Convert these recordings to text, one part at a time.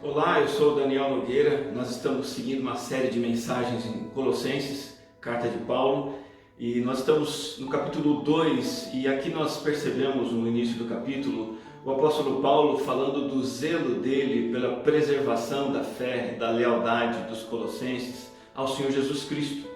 Olá, eu sou Daniel Nogueira. Nós estamos seguindo uma série de mensagens em Colossenses, carta de Paulo, e nós estamos no capítulo 2, e aqui nós percebemos no início do capítulo o apóstolo Paulo falando do zelo dele pela preservação da fé, da lealdade dos colossenses ao Senhor Jesus Cristo.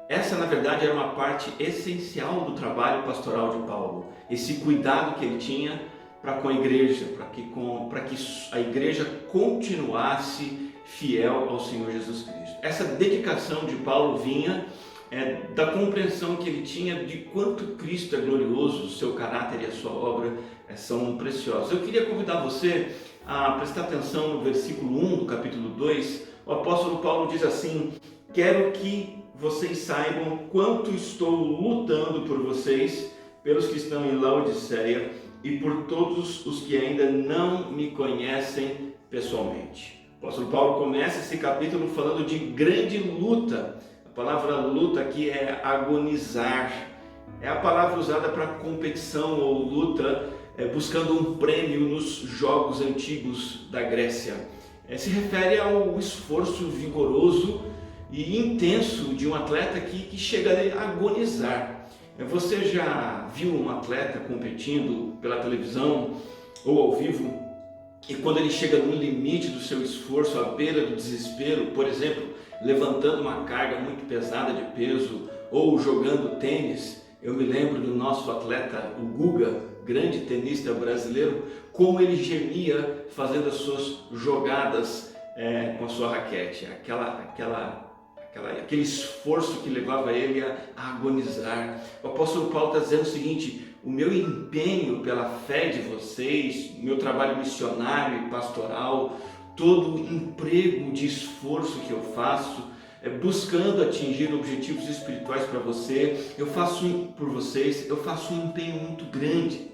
Essa, na verdade, era uma parte essencial do trabalho pastoral de Paulo, esse cuidado que ele tinha para com a igreja, para que a igreja continuasse fiel ao Senhor Jesus Cristo. Essa dedicação de Paulo vinha da compreensão que ele tinha de quanto Cristo é glorioso, o seu caráter e a sua obra são preciosos. Eu queria convidar você a prestar atenção no versículo 1 do capítulo 2. O apóstolo Paulo diz assim: quero que vocês saibam quanto estou lutando por vocês, pelos que estão em Laodiceia e por todos os que ainda não me conhecem pessoalmente. O apóstolo Paulo começa esse capítulo falando de grande luta. A palavra luta aqui é agonizar. É a palavra usada para competição ou luta, buscando um prêmio nos jogos antigos da Grécia. Se refere ao esforço vigoroso e intenso de um atleta que chega a agonizar. Você já viu um atleta competindo pela televisão ou ao vivo, e quando ele chega no limite do seu esforço, à beira do desespero, por exemplo, levantando uma carga muito pesada de peso ou jogando tênis? Eu me lembro do nosso atleta, o Guga, grande tenista brasileiro, como ele gemia fazendo as suas jogadas com a sua raquete, aquele esforço que levava ele a agonizar. O apóstolo Paulo está dizendo o seguinte: o meu empenho pela fé de vocês, o meu trabalho missionário e pastoral, todo o emprego de esforço que eu faço, buscando atingir objetivos espirituais para você, eu faço por vocês, eu faço um empenho muito grande.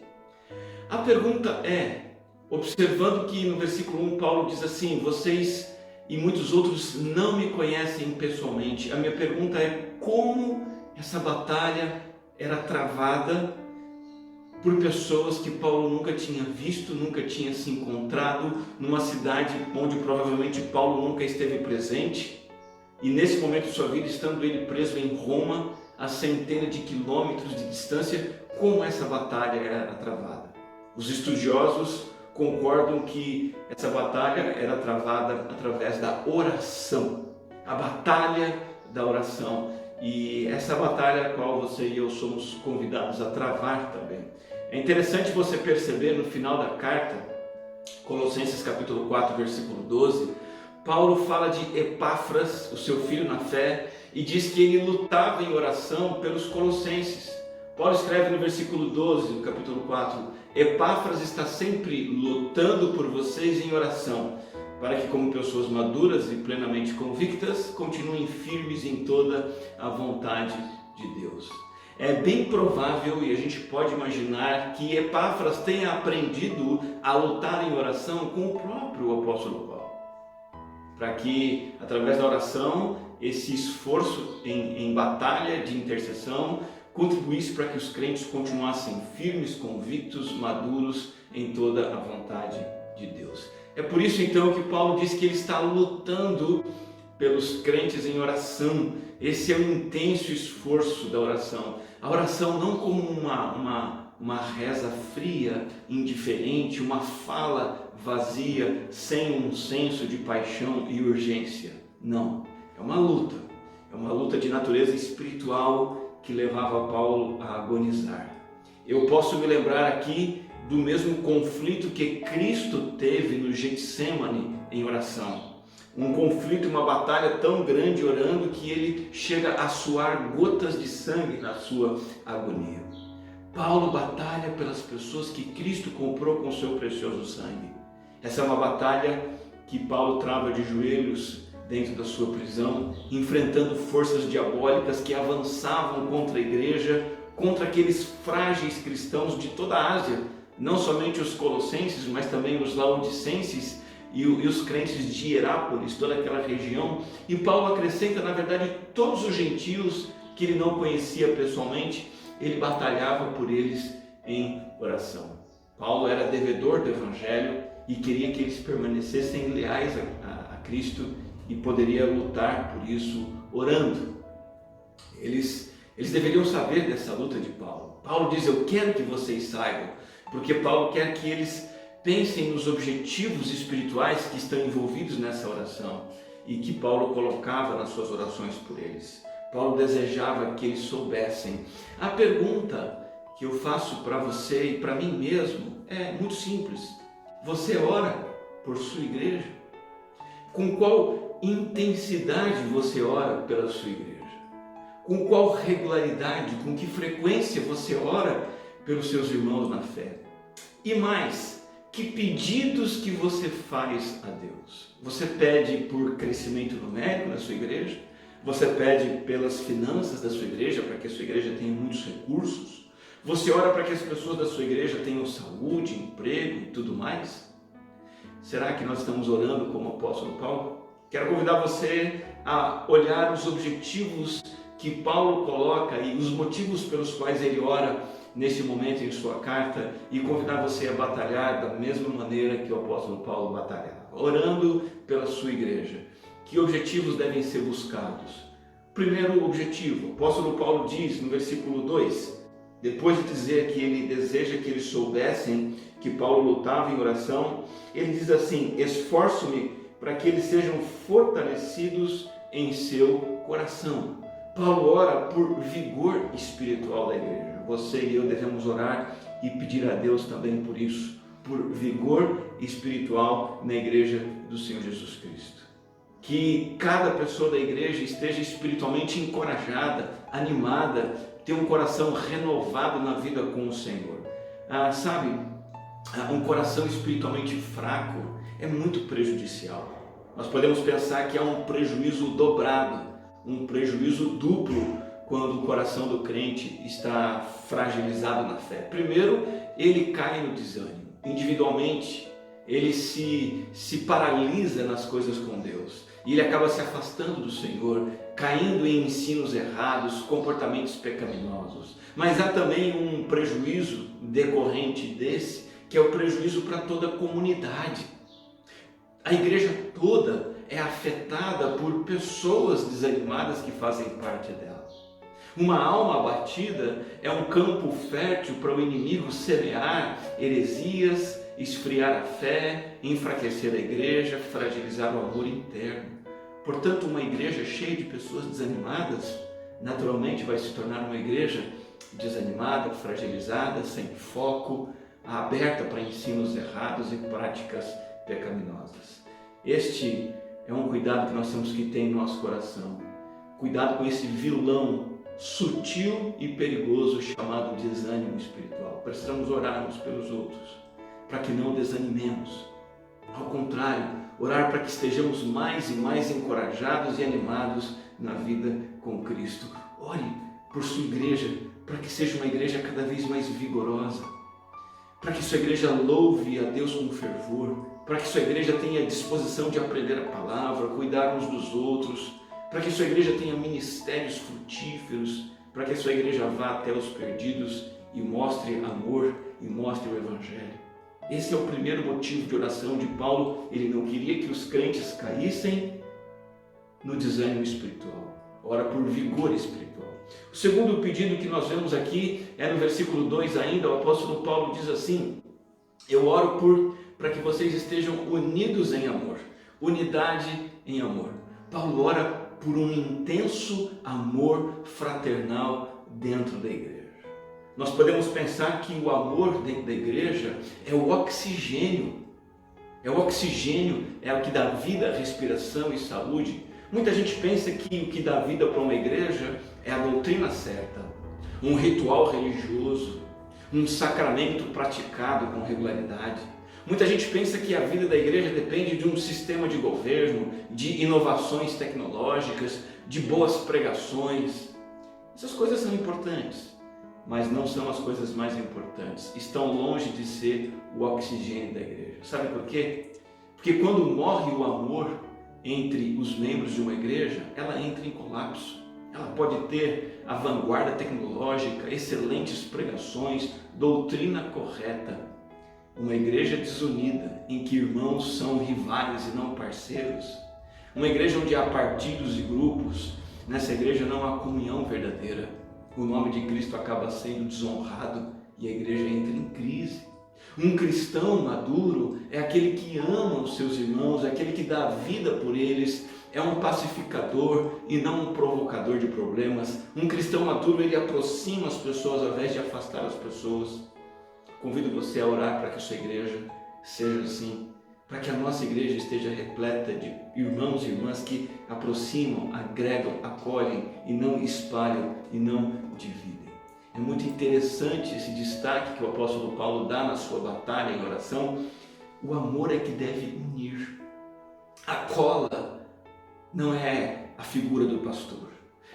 A pergunta é, observando que no versículo 1 Paulo diz assim: vocês e muitos outros não me conhecem pessoalmente. A minha pergunta é: como essa batalha era travada por pessoas que Paulo nunca tinha visto, nunca tinha se encontrado, numa cidade onde provavelmente Paulo nunca esteve presente, e nesse momento de sua vida, estando ele preso em Roma, a centenas de quilômetros de distância, como essa batalha era travada? Os estudiosos concordam que essa batalha era travada através da oração, a batalha da oração, e essa batalha a qual você e eu somos convidados a travar também. É interessante você perceber no final da carta, Colossenses capítulo 4, versículo 12, Paulo fala de Epáfras, o seu filho na fé, e diz que ele lutava em oração pelos colossenses. Paulo escreve no versículo 12 do capítulo 4: Epáfras está sempre lutando por vocês em oração, para que, como pessoas maduras e plenamente convictas, continuem firmes em toda a vontade de Deus. É bem provável, e a gente pode imaginar, que Epáfras tenha aprendido a lutar em oração com o próprio apóstolo Paulo, para que, através da oração, esse esforço em batalha de intercessão contribuísse para que os crentes continuassem firmes, convictos, maduros em toda a vontade de Deus. É por isso então que Paulo diz que ele está lutando pelos crentes em oração. Esse é o intenso esforço da oração. A oração não como uma reza fria, indiferente, uma fala vazia, sem um senso de paixão e urgência. Não, é uma luta de natureza espiritual que levava Paulo a agonizar. Eu posso me lembrar aqui do mesmo conflito que Cristo teve no Getsemane em oração. Um conflito, uma batalha tão grande orando que ele chega a suar gotas de sangue na sua agonia. Paulo batalha pelas pessoas que Cristo comprou com seu precioso sangue. Essa é uma batalha que Paulo trava de joelhos dentro da sua prisão, enfrentando forças diabólicas que avançavam contra a igreja, contra aqueles frágeis cristãos de toda a Ásia, não somente os colossenses, mas também os laodicenses e os crentes de Hierápolis, toda aquela região. E Paulo acrescenta, na verdade, todos os gentios que ele não conhecia pessoalmente, ele batalhava por eles em oração. Paulo era devedor do Evangelho e queria que eles permanecessem leais a Cristo e poderia lutar por isso orando. Eles deveriam saber dessa luta de Paulo. Paulo diz: eu quero que vocês saibam, porque Paulo quer que eles pensem nos objetivos espirituais que estão envolvidos nessa oração e que Paulo colocava nas suas orações por eles. Paulo desejava que eles soubessem. A pergunta que eu faço para você e para mim mesmo é muito simples. Você ora por sua igreja? Com qual intensidade você ora pela sua igreja? Com qual regularidade, com que frequência você ora pelos seus irmãos na fé? E mais, que pedidos que você faz a Deus? Você pede por crescimento numérico na sua igreja? Você pede pelas finanças da sua igreja, para que a sua igreja tenha muitos recursos? Você ora para que as pessoas da sua igreja tenham saúde, emprego e tudo mais? Será que nós estamos orando como o apóstolo Paulo? Quero convidar você a olhar os objetivos que Paulo coloca e os motivos pelos quais ele ora nesse momento em sua carta e convidar você a batalhar da mesma maneira que o apóstolo Paulo batalhava, orando pela sua igreja. Que objetivos devem ser buscados? Primeiro objetivo, o apóstolo Paulo diz no versículo 2, depois de dizer que ele deseja que eles soubessem que Paulo lutava em oração, ele diz assim: esforço-me para que eles sejam fortalecidos em seu coração. Paulo ora por vigor espiritual da igreja. Você e eu devemos orar e pedir a Deus também por isso, por vigor espiritual na igreja do Senhor Jesus Cristo. Que cada pessoa da igreja esteja espiritualmente encorajada, animada, tenha um coração renovado na vida com o Senhor. Um coração espiritualmente fraco é muito prejudicial. Nós podemos pensar que há um prejuízo dobrado, um prejuízo duplo quando o coração do crente está fragilizado na fé. Primeiro, ele cai no desânimo. Individualmente, ele se paralisa nas coisas com Deus. E ele acaba se afastando do Senhor, caindo em ensinos errados, comportamentos pecaminosos. Mas há também um prejuízo decorrente desse, que é o prejuízo para toda a comunidade. A igreja toda é afetada por pessoas desanimadas que fazem parte dela. Uma alma abatida é um campo fértil para o inimigo semear heresias, esfriar a fé, enfraquecer a igreja, fragilizar o amor interno. Portanto, uma igreja cheia de pessoas desanimadas, naturalmente vai se tornar uma igreja desanimada, fragilizada, sem foco, aberta para ensinos errados e práticas pecaminosas. Este é um cuidado que nós temos que ter em nosso coração. Cuidado com esse vilão sutil e perigoso chamado desânimo espiritual. Precisamos orar uns pelos outros, para que não desanimemos. Ao contrário, orar para que estejamos mais e mais encorajados e animados na vida com Cristo. Ore por sua igreja, para que seja uma igreja cada vez mais vigorosa, para que sua igreja louve a Deus com fervor, para que sua igreja tenha disposição de aprender a palavra, cuidar uns dos outros, para que sua igreja tenha ministérios frutíferos, para que sua igreja vá até os perdidos e mostre amor e mostre o Evangelho. Esse é o primeiro motivo de oração de Paulo. Ele não queria que os crentes caíssem no desânimo espiritual. Ora por vigor espiritual. O segundo pedido que nós vemos aqui é no versículo 2 ainda. O apóstolo Paulo diz assim: eu oro para que vocês estejam unidos em amor. Unidade em amor. Paulo ora por um intenso amor fraternal dentro da igreja. Nós podemos pensar que o amor dentro da igreja é o oxigênio. É o que dá vida, respiração e saúde. Muita gente pensa que o que dá vida para uma igreja é a doutrina certa, um ritual religioso, um sacramento praticado com regularidade. Muita gente pensa que a vida da igreja depende de um sistema de governo, de inovações tecnológicas, de boas pregações. Essas coisas são importantes, mas não são as coisas mais importantes. Estão longe de ser o oxigênio da igreja. Sabe por quê? Porque quando morre o amor entre os membros de uma igreja, ela entra em colapso. Ela pode ter a vanguarda tecnológica, excelentes pregações, doutrina correta. Uma igreja desunida, em que irmãos são rivais e não parceiros. Uma igreja onde há partidos e grupos. Nessa igreja não há comunhão verdadeira. O nome de Cristo acaba sendo desonrado e a igreja entra em crise. Um cristão maduro é aquele que ama os seus irmãos, é aquele que dá vida por eles, é um pacificador e não um provocador de problemas. Um cristão maduro, ele aproxima as pessoas ao invés de afastar as pessoas. Convido você a orar para que a sua igreja seja assim, para que a nossa igreja esteja repleta de irmãos e irmãs que aproximam, agregam, acolhem e não espalham e não dividem. É muito interessante esse destaque que o apóstolo Paulo dá na sua batalha em oração. O amor é que deve unir. A cola não é a figura do pastor.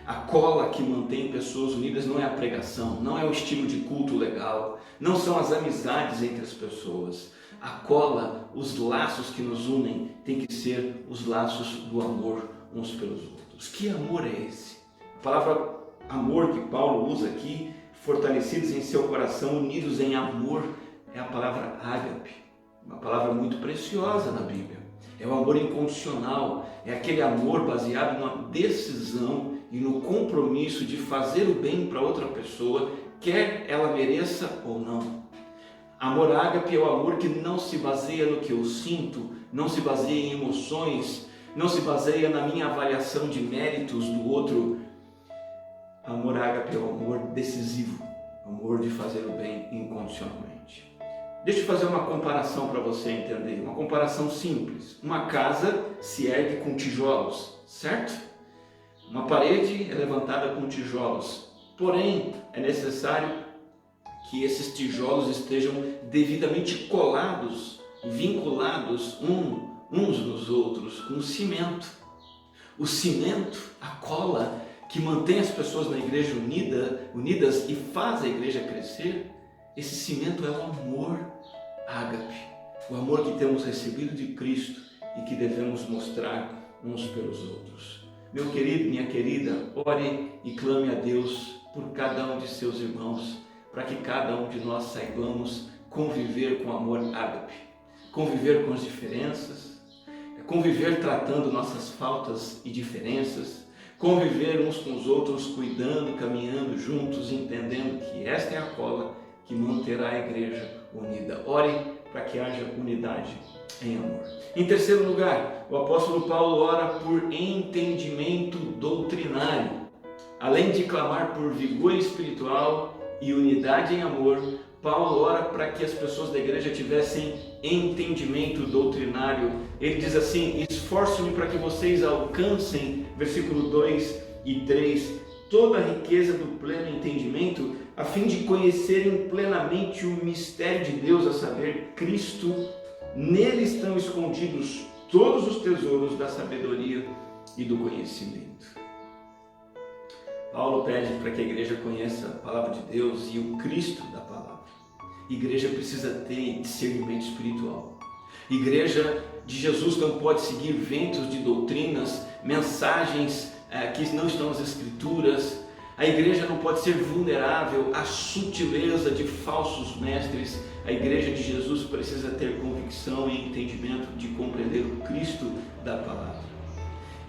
A cola que mantém pessoas unidas não é a pregação, não é o estilo de culto legal, não são as amizades entre as pessoas. A cola, os laços que nos unem, tem que ser os laços do amor uns pelos outros. Que amor é esse? A palavra amor que Paulo usa aqui, fortalecidos em seu coração, unidos em amor, é a palavra ágape, uma palavra muito preciosa na Bíblia. É o amor incondicional, é aquele amor baseado na decisão e no compromisso de fazer o bem para outra pessoa, quer ela mereça ou não. Amor ágape é o amor que não se baseia no que eu sinto, não se baseia em emoções, não se baseia na minha avaliação de méritos do outro. Amor ágape é o amor decisivo, o amor de fazer o bem incondicionalmente. Deixa eu fazer uma comparação para você entender, uma comparação simples. Uma casa se ergue com tijolos, certo? Uma parede é levantada com tijolos, porém é necessário que esses tijolos estejam devidamente colados, vinculados uns nos outros com cimento. O cimento, a cola que mantém as pessoas na igreja unidas e faz a igreja crescer, esse cimento é o amor ágape, o amor que temos recebido de Cristo e que devemos mostrar uns pelos outros. Meu querido, minha querida, ore e clame a Deus por cada um de seus irmãos, para que cada um de nós saibamos conviver com amor ágape, conviver com as diferenças, conviver tratando nossas faltas e diferenças, conviver uns com os outros, cuidando, caminhando juntos, entendendo que esta é a cola que manterá a igreja unida. Ore para que haja unidade em amor. Em terceiro lugar, o apóstolo Paulo ora por entendimento doutrinário. Além de clamar por vigor espiritual e unidade em amor, Paulo ora para que as pessoas da igreja tivessem entendimento doutrinário. Ele diz assim: esforço-me para que vocês alcancem, versículo 2 e 3, toda a riqueza do pleno entendimento, a fim de conhecerem plenamente o mistério de Deus, a saber, Cristo. Nele estão escondidos todos os tesouros da sabedoria e do conhecimento. Paulo pede para que a igreja conheça a palavra de Deus e o Cristo da palavra. A igreja precisa ter discernimento espiritual. A igreja de Jesus não pode seguir ventos de doutrinas, mensagens que não estão nas Escrituras. A igreja não pode ser vulnerável à sutileza de falsos mestres. A igreja de Jesus precisa ter convicção e entendimento de compreender o Cristo da palavra.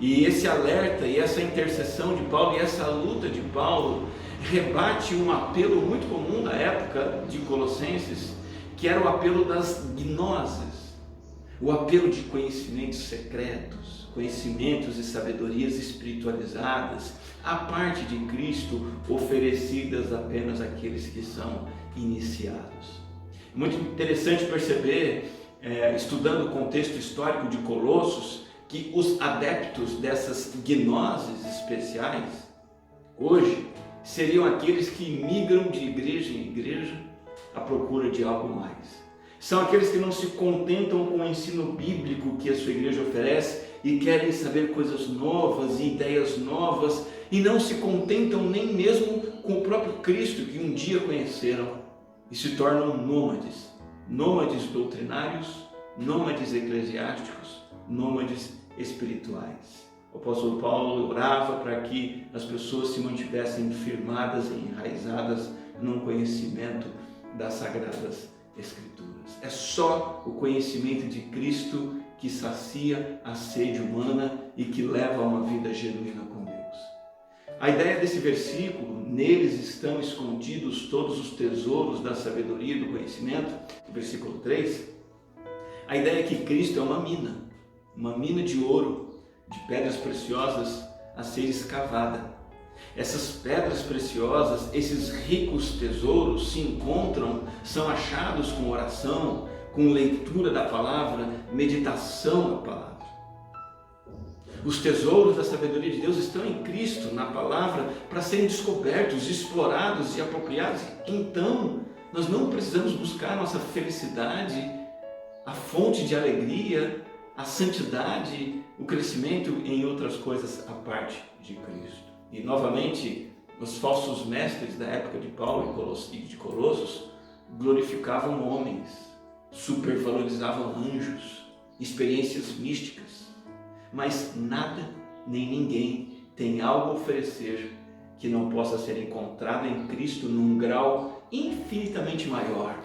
E esse alerta e essa intercessão de Paulo e essa luta de Paulo rebate um apelo muito comum da época de Colossenses, que era o apelo das gnoses, o apelo de conhecimentos secretos, conhecimentos e sabedorias espiritualizadas, à parte de Cristo, oferecidas apenas àqueles que são iniciados. É muito interessante perceber, estudando o contexto histórico de Colossos, que os adeptos dessas gnoses especiais, hoje, seriam aqueles que migram de igreja em igreja à procura de algo mais. São aqueles que não se contentam com o ensino bíblico que a sua igreja oferece e querem saber coisas novas e ideias novas e não se contentam nem mesmo com o próprio Cristo que um dia conheceram e se tornam nômades, nômades doutrinários, nômades eclesiásticos, nômades espirituais. O apóstolo Paulo orava para que as pessoas se mantivessem firmadas e enraizadas num conhecimento das Sagradas Escrituras. É só o conhecimento de Cristo que sacia a sede humana e que leva a uma vida genuína com Deus. A ideia desse versículo, neles estão escondidos todos os tesouros da sabedoria e do conhecimento, versículo 3, a ideia é que Cristo é uma mina de ouro, de pedras preciosas a ser escavada. Essas pedras preciosas, esses ricos tesouros se encontram, são achados com oração, com leitura da palavra, meditação na palavra. Os tesouros da sabedoria de Deus estão em Cristo, na palavra, para serem descobertos, explorados e apropriados. Então, nós não precisamos buscar a nossa felicidade, a fonte de alegria, a santidade, o crescimento em outras coisas à parte de Cristo. E novamente, os falsos mestres da época de Paulo e de Colossos glorificavam homens, supervalorizavam anjos, experiências místicas, mas nada nem ninguém tem algo a oferecer que não possa ser encontrado em Cristo num grau infinitamente maior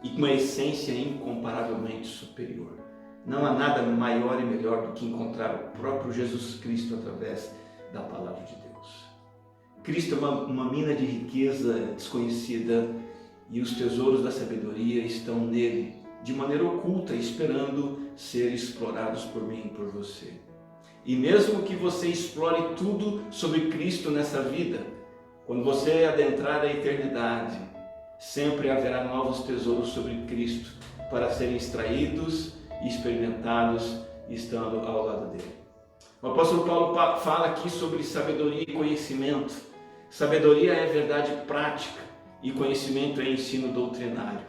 e com uma essência incomparavelmente superior. Não há nada maior e melhor do que encontrar o próprio Jesus Cristo através da palavra de Deus. Cristo é uma mina de riqueza desconhecida e os tesouros da sabedoria estão nele, de maneira oculta, esperando ser explorados por mim e por você. E mesmo que você explore tudo sobre Cristo nessa vida, quando você adentrar a eternidade, sempre haverá novos tesouros sobre Cristo para serem extraídos e experimentados estando ao lado dele. O apóstolo Paulo fala aqui sobre sabedoria e conhecimento. Sabedoria é verdade prática e conhecimento é ensino doutrinário.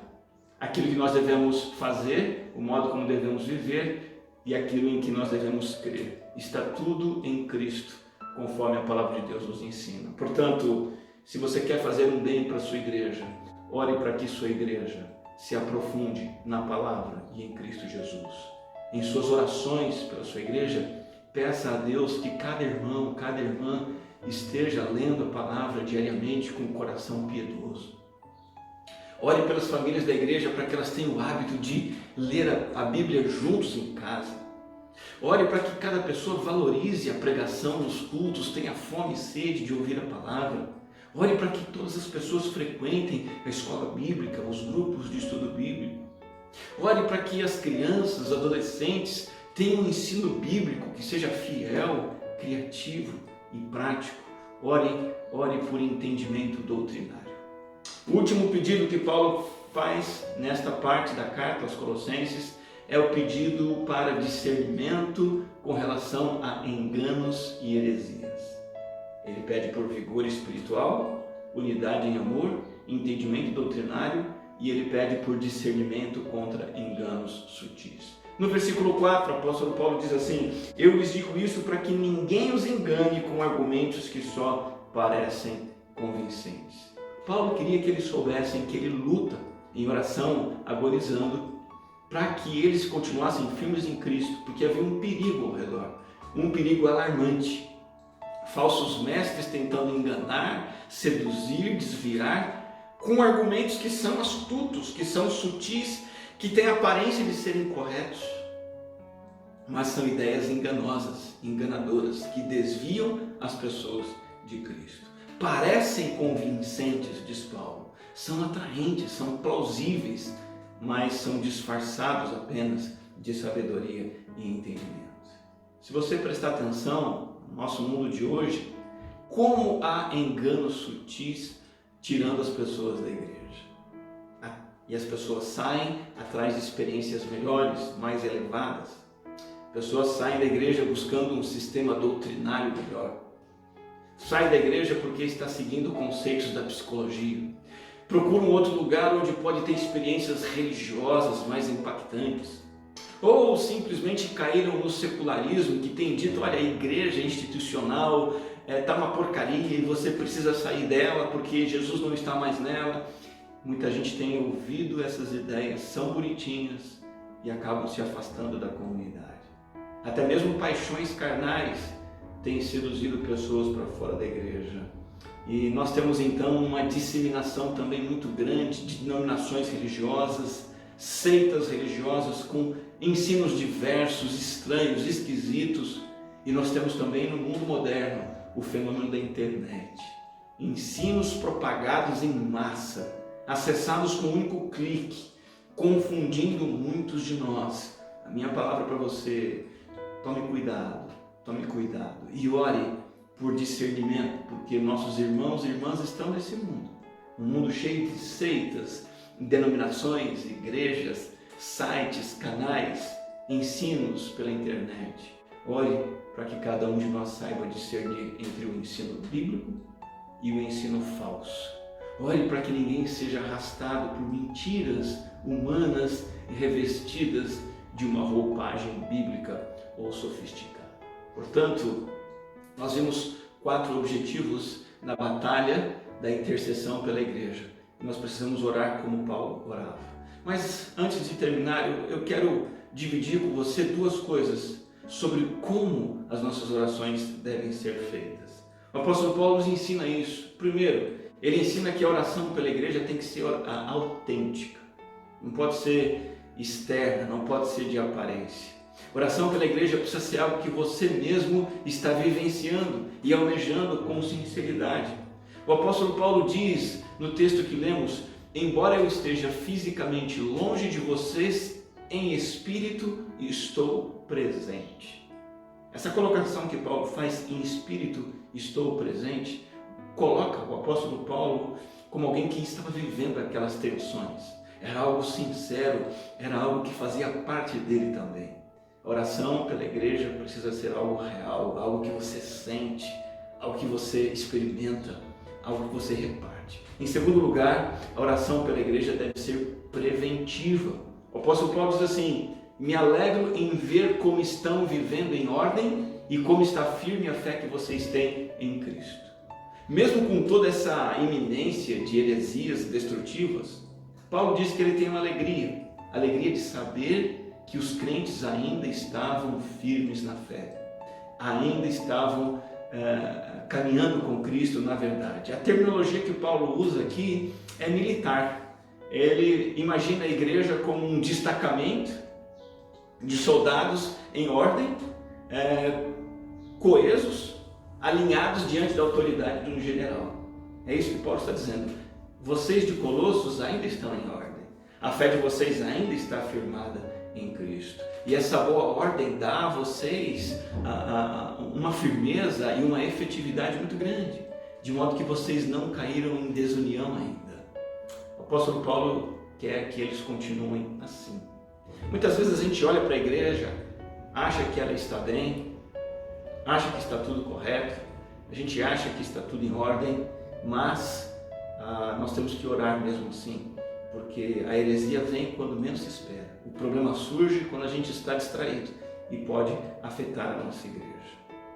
Aquilo que nós devemos fazer, o modo como devemos viver e aquilo em que nós devemos crer. Está tudo em Cristo, conforme a palavra de Deus nos ensina. Portanto, se você quer fazer um bem para a sua igreja, ore para que sua igreja se aprofunde na palavra e em Cristo Jesus. Em suas orações pela sua igreja, peça a Deus que cada irmão, cada irmã esteja lendo a palavra diariamente com o coração piedoso. Ore pelas famílias da igreja para que elas tenham o hábito de ler a Bíblia juntos em casa. Ore para que cada pessoa valorize a pregação nos cultos, tenha fome e sede de ouvir a palavra. Ore para que todas as pessoas frequentem a escola bíblica, os grupos de estudo bíblico. Ore para que as crianças, adolescentes tenham um ensino bíblico que seja fiel, criativo e prático. Ore por entendimento doutrinário. O último pedido que Paulo faz nesta parte da carta aos Colossenses é o pedido para discernimento com relação a enganos e heresias. Ele pede por vigor espiritual, unidade em amor, entendimento doutrinário e ele pede por discernimento contra enganos sutis. No versículo 4, o apóstolo Paulo diz assim: eu lhes digo isso para que ninguém os engane com argumentos que só parecem convincentes. Paulo queria que eles soubessem que ele luta em oração, agonizando, para que eles continuassem firmes em Cristo, porque havia um perigo ao redor, um perigo alarmante. Falsos mestres tentando enganar, seduzir, desviar, com argumentos que são astutos, que são sutis, que têm a aparência de serem corretos, mas são ideias enganosas, enganadoras, que desviam as pessoas de Cristo. Parecem convincentes, diz Paulo, são atraentes, são plausíveis, mas são disfarçados apenas de sabedoria e entendimento. Se você prestar atenção no nosso mundo de hoje, como há enganos sutis tirando as pessoas da igreja. E as pessoas saem atrás de experiências melhores, mais elevadas. Pessoas saem da igreja buscando um sistema doutrinário melhor. Sai da igreja porque está seguindo conceitos da psicologia. Procura um outro lugar onde pode ter experiências religiosas mais impactantes. Ou simplesmente caíram no secularismo, que tem dito, olha, a igreja institucional está uma porcaria e você precisa sair dela porque Jesus não está mais nela. Muita gente tem ouvido essas ideias, são bonitinhas e acabam se afastando da comunidade. Até mesmo paixões carnais têm seduzido pessoas para fora da igreja. E nós temos então uma disseminação também muito grande de denominações religiosas, seitas religiosas com ensinos diversos, estranhos, esquisitos. E nós temos também no mundo moderno o fenômeno da internet. Ensinos propagados em massa, acessados com um único clique, confundindo muitos de nós. A minha palavra para você: tome cuidado e ore por discernimento, porque nossos irmãos e irmãs estão nesse mundo, um mundo cheio de seitas, denominações, igrejas, sites, canais, ensinos pela internet. Ore para que cada um de nós saiba discernir entre o ensino bíblico e o ensino falso. Ore para que ninguém seja arrastado por mentiras humanas e revestidas de uma roupagem bíblica ou sofisticada. Portanto, nós vimos 4 objetivos na batalha da intercessão pela igreja. Nós precisamos orar como Paulo orava. Mas antes de terminar, eu quero dividir com você 2 coisas sobre como as nossas orações devem ser feitas. O apóstolo Paulo nos ensina isso. Primeiro, ele ensina que a oração pela igreja tem que ser autêntica. Não pode ser externa, não pode ser de aparência. Oração pela igreja precisa ser algo que você mesmo está vivenciando e almejando com sinceridade. O apóstolo Paulo diz no texto que lemos: embora eu esteja fisicamente longe de vocês, em espírito estou presente. Essa colocação que Paulo faz, em espírito estou presente, coloca o apóstolo Paulo como alguém que estava vivendo aquelas tensões. Era algo sincero, era algo que fazia parte dele também. A oração pela igreja precisa ser algo real, algo que você sente, algo que você experimenta, algo que você reparte. Em segundo lugar, a oração pela igreja deve ser preventiva. O apóstolo Paulo diz assim: me alegro em ver como estão vivendo em ordem e como está firme a fé que vocês têm em Cristo. Mesmo com toda essa iminência de heresias destrutivas, Paulo diz que ele tem uma alegria de saber que os crentes ainda estavam firmes na fé, ainda estavam caminhando com Cristo na verdade. A terminologia que Paulo usa aqui é militar. Ele imagina a igreja como um destacamento de soldados em ordem, coesos, alinhados diante da autoridade de um general. É isso que Paulo está dizendo. Vocês de Colossos ainda estão em ordem. A fé de vocês ainda está firmada em Cristo. E essa boa ordem dá a vocês uma firmeza e uma efetividade muito grande, de modo que vocês não caíram em desunião ainda. O apóstolo Paulo quer que eles continuem assim. Muitas vezes a gente olha para a igreja, acha que ela está bem, acha que está tudo correto, a gente acha que está tudo em ordem, mas nós temos que orar mesmo assim, porque a heresia vem quando menos se espera. O problema surge quando a gente está distraído e pode afetar a nossa igreja.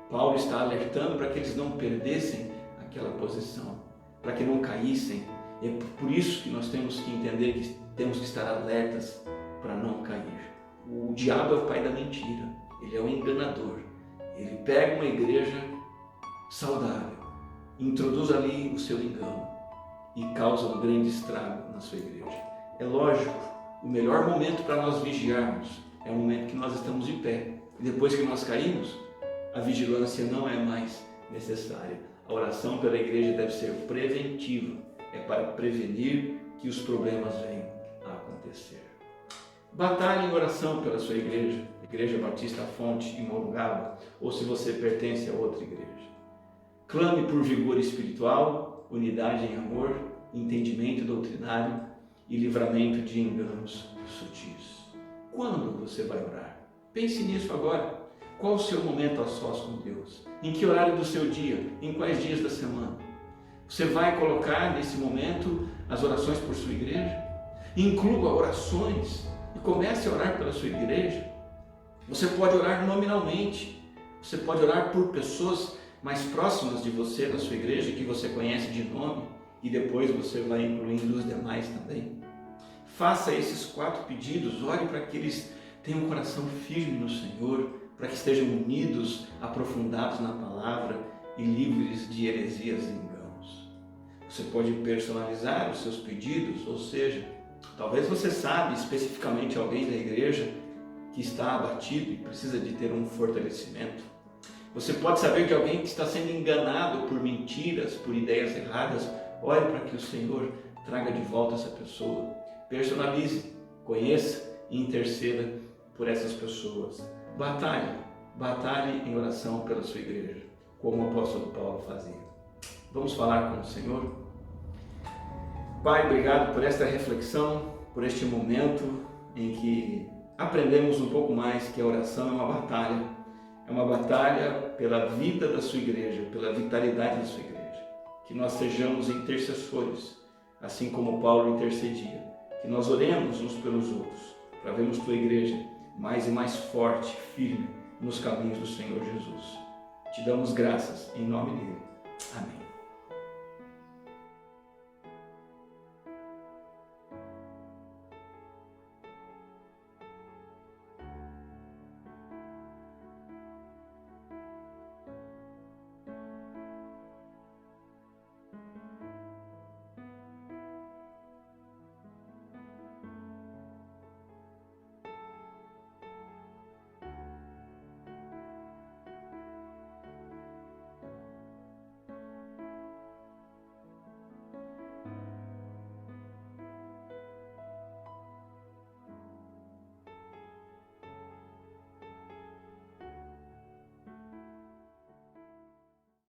Paulo está alertando para que eles não perdessem aquela posição, para que não caíssem. E é por isso que nós temos que entender que temos que estar alertas para não cair. O diabo é o pai da mentira, ele é o enganador. Ele pega uma igreja saudável, introduz ali o seu engano e causa um grande estrago na sua igreja. É lógico, o melhor momento para nós vigiarmos é o momento que nós estamos de pé. E depois que nós caímos, a vigilância não é mais necessária. A oração pela igreja deve ser preventiva, é para prevenir que os problemas venham a acontecer. Batalhe em oração pela sua igreja, Igreja Batista Fonte em Morungaba, ou se você pertence a outra igreja. Clame por vigor espiritual, unidade em amor, entendimento doutrinário e livramento de enganos sutis. Quando você vai orar? Pense nisso agora. Qual o seu momento a sós com Deus? Em que horário do seu dia? Em quais dias da semana? Você vai colocar nesse momento as orações por sua igreja? Inclua orações e comece a orar pela sua igreja. Você pode orar nominalmente. Você pode orar por pessoas mais próximas de você, da sua igreja, que você conhece de nome, e depois você vai incluindo os demais também. Faça esses 4 pedidos, ore para que eles tenham um coração firme no Senhor, para que estejam unidos, aprofundados na palavra e livres de heresias e enganos. Você pode personalizar os seus pedidos, ou seja, talvez você sabe especificamente alguém da igreja que está abatido e precisa de ter um fortalecimento. Você pode saber de alguém que está sendo enganado por mentiras, por ideias erradas. Ore para que o Senhor traga de volta essa pessoa. Personalize, conheça e interceda por essas pessoas. Batalhe em oração pela sua igreja, como o apóstolo Paulo fazia. Vamos falar com o Senhor? Pai, obrigado por esta reflexão, por este momento em que aprendemos um pouco mais que a oração é uma batalha pela vida da sua igreja, pela vitalidade da sua igreja. Que nós sejamos intercessores, assim como Paulo intercedia. Que nós oremos uns pelos outros, para vermos tua igreja mais e mais forte, firme nos caminhos do Senhor Jesus. Te damos graças em nome dele. Amém.